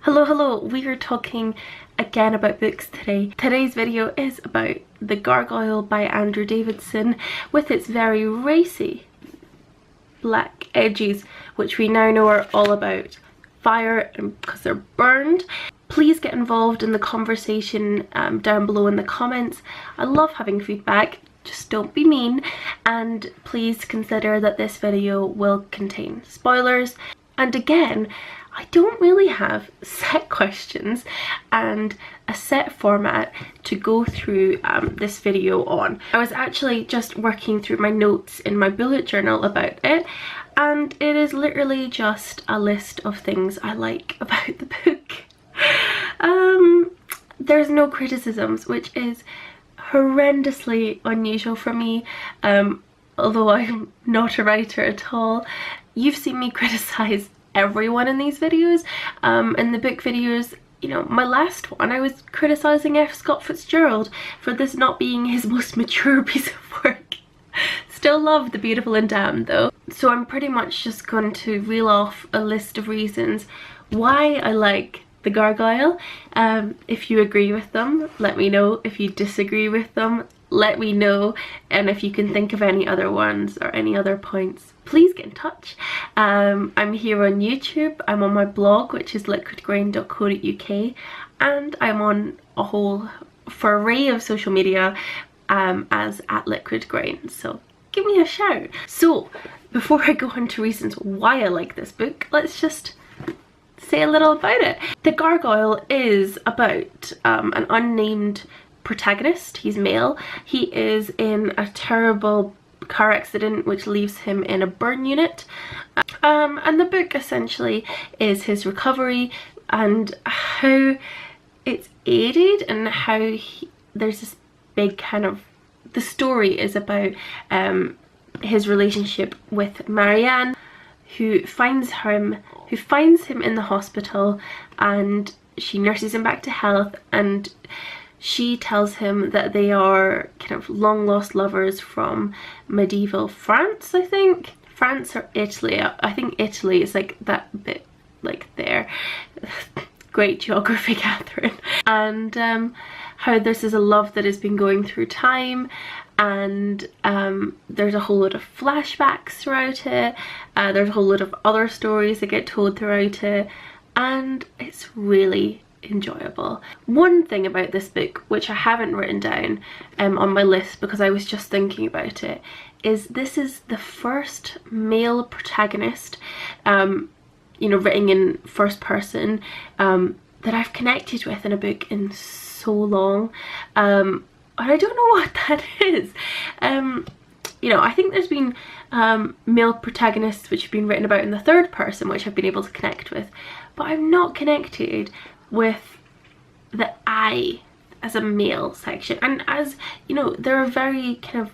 Hello, we are talking again about books today. Today's video is about The Gargoyle by Andrew Davidson with its very racy black edges, which we now know are all about fire and because they're burned. Please get involved in the conversation down below in the comments. I love having feedback, just don't be mean, and please consider that this video will contain spoilers. And again, I don't really have set questions and a set format to go through this video on. I was actually just working through my notes in my bullet journal about it, and it is literally just a list of things I like about the book. There's no criticisms, which is horrendously unusual for me, although I'm not a writer at all. You've seen me criticize everyone in these videos. In the book videos, you know, my last one I was criticising F. Scott Fitzgerald for this not being his most mature piece of work. Still love The Beautiful and Damned though. So I'm pretty much just going to reel off a list of reasons why I like The Gargoyle. If you agree with them, let me know. If you disagree with them, let me know. And if you can think of any other ones or any other points, please get in touch. I'm here on YouTube, I'm on my blog, which is liquidgrain.co.uk, and I'm on a whole array of social media as @liquidgrain, so give me a shout. So before I go on to reasons why I like this book, let's just say a little about it. The Gargoyle is about an unnamed protagonist. He's male. He is in a terrible car accident which leaves him in a burn unit, and the book essentially is his recovery and how it's aided, and how there's this big kind of, the story is about his relationship with Marianne, who finds him in the hospital, and she nurses him back to health, and she tells him that they are kind of long lost lovers from medieval France, I think. France or Italy. I think Italy is like that bit like there. Great geography, Kathryn. And how this is a love that has been going through time, and there's a whole lot of flashbacks throughout it. There's a whole lot of other stories that get told throughout it, and it's really enjoyable. One thing about this book, which I haven't written down on my list because I was just thinking about it, is this is the first male protagonist, you know, written in first person, that I've connected with in a book in so long, and I don't know what that is. You know, I think there's been male protagonists which have been written about in the third person which I've been able to connect with, but I've not connected with the I as a male section. And as you know, there are very kind of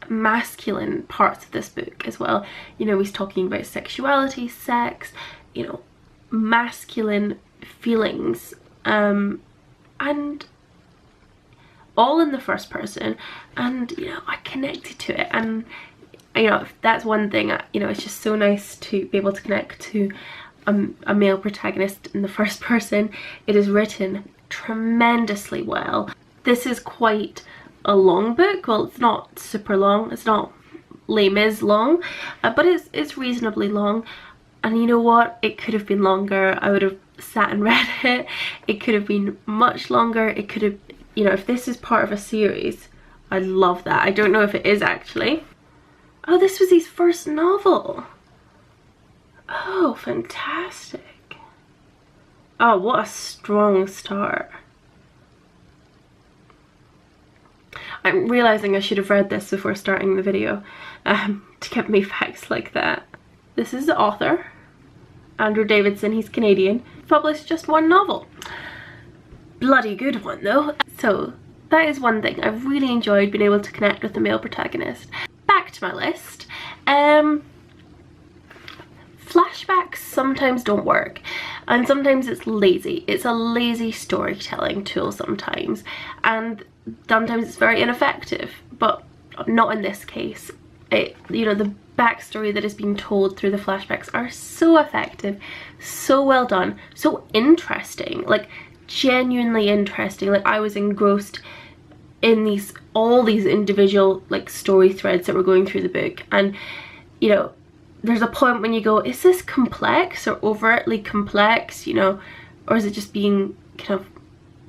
masculine parts of this book as well. You know, he's talking about sexuality, sex, you know, masculine feelings, and all in the first person, and you know, I connected to it. And you know, that's one thing, you know, it's just so nice to be able to connect to a male protagonist in the first person. It is written tremendously well. This is quite a long book. Well, it's not super long, it's not Les Mis long, but it's reasonably long. And you know what, it could have been longer. I would have sat and read it. It could have been much longer. It could have, you know, if this is part of a series, I love that. I don't know if it is actually. Oh, this was his first novel. Oh, fantastic. Oh, what a strong start. I'm realising I should have read this before starting the video, to give me facts like that. This is the author, Andrew Davidson. He's Canadian. Published just one novel. Bloody good one though. So that is one thing. I've really enjoyed being able to connect with the male protagonist. Back to my list. Flashbacks sometimes don't work, and sometimes it's lazy. It's a lazy storytelling tool sometimes, and sometimes it's very ineffective, but not in this case. You know, backstory that is being told through the flashbacks are so effective, so well done, so interesting, like genuinely interesting. Like I was engrossed in all these individual like story threads that were going through the book. And you know, there's a point when you go, is this complex or overtly complex, you know, or is it just being kind of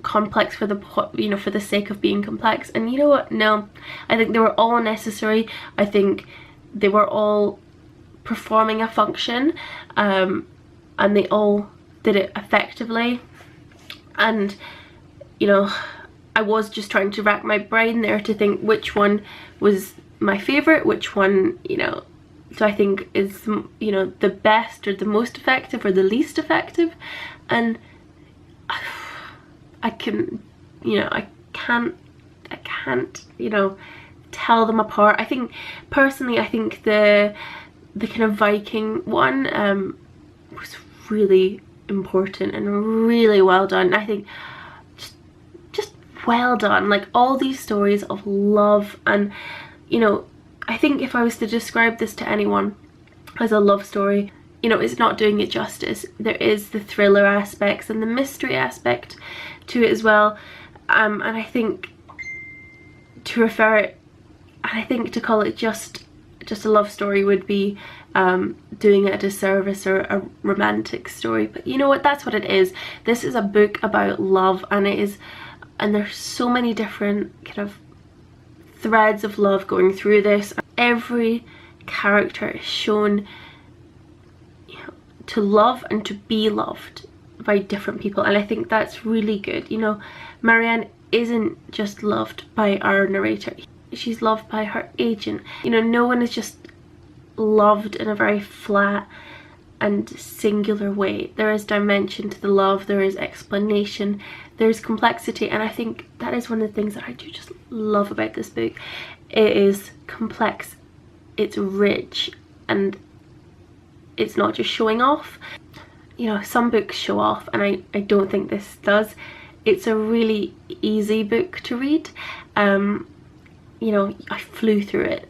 complex for the, you know, for the sake of being complex? And you know what, no, I think they were all necessary. I think they were all performing a function, and they all did it effectively. And you know, I was just trying to rack my brain there to think which one was my favorite, which one, you know, do I think is, you know, the best or the most effective or the least effective. And I can, you know, I can't, you know, tell them apart. I think personally, I think the kind of Viking one was really important and really well done. I think just well done. Like all these stories of love, and you know, I think if I was to describe this to anyone as a love story, you know, it's not doing it justice. There is the thriller aspects and the mystery aspect to it as well, and I think to refer it, and I think to call it just a love story would be doing it a disservice, or a romantic story. But you know what, that's what it is. This is a book about love, and it is, and there's so many different kind of threads of love going through this. Every character is shown, you know, to love and to be loved by different people, and I think that's really good. You know, Marianne isn't just loved by our narrator, she's loved by her agent. You know, no one is just loved in a very flat and singular way. There is dimension to the love, there is explanation, there's complexity, and I think that is one of the things that I do just love about this book. It is complex, it's rich, and it's not just showing off. You know, some books show off, and I don't think this does. It's a really easy book to read. You know, I flew through it.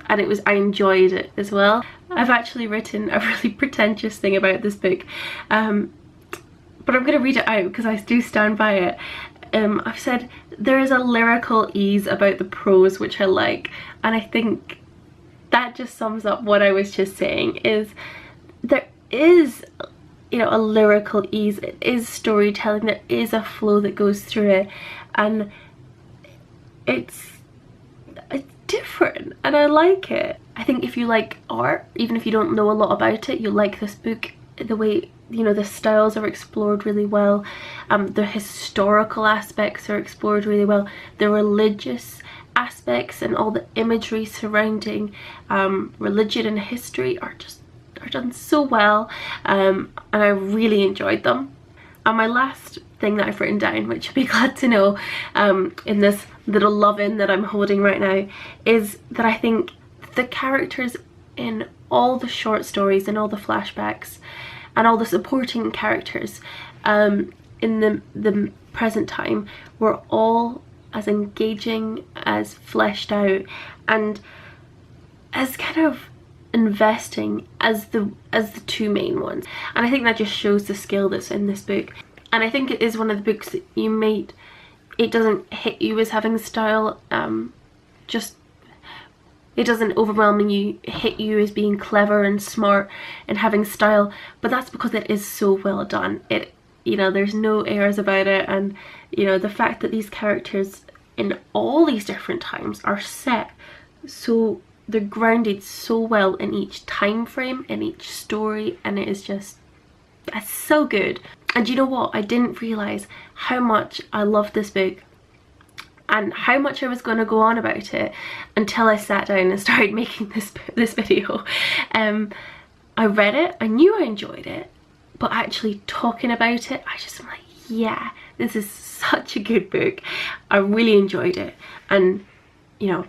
I enjoyed it as well. I've actually written a really pretentious thing about this book, but I'm going to read it out because I do stand by it. I've said there is a lyrical ease about the prose which I like, and I think that just sums up what I was just saying. Is there is, you know, a lyrical ease, it is storytelling, there is a flow that goes through it, and it's different, and I like it. I think if you like art, even if you don't know a lot about it, you'll like this book. The way, you know, the styles are explored really well, the historical aspects are explored really well, the religious aspects and all the imagery surrounding religion and history are done so well, and I really enjoyed them. And my last thing that I've written down, which you'll be glad to know, in this little love-in that I'm holding right now, is that I think the characters in all the short stories and all the flashbacks and all the supporting characters in the present time were all as engaging, as fleshed out, and as kind of investing as the two main ones. And I think that just shows the skill that's in this book. And I think it is one of the books that you might, it doesn't hit you as having style, it doesn't overwhelmingly hit you as being clever and smart and having style, but that's because it is so well done. It, you know, there's no airs about it, and you know, the fact that these characters in all these different times are set so, they're grounded so well in each time frame, in each story, and it is just, it's so good. And you know what, I didn't realise how much I loved this book and how much I was going to go on about it until I sat down and started making this video. I read it, I knew I enjoyed it, but actually talking about it, I just am like, yeah, this is such a good book. I really enjoyed it, and you know,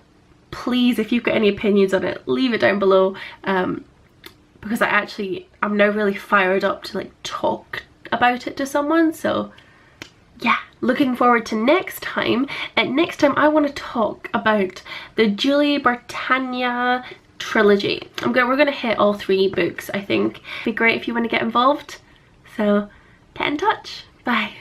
please, if you've got any opinions on it, leave it down below, because I'm now really fired up to like talk about it to someone. So yeah, looking forward to next time. And next time I want to talk about the Julie Britannia trilogy. We're gonna hit all 3 books, I think. It'd be great if you want to get involved, so get in touch. Bye.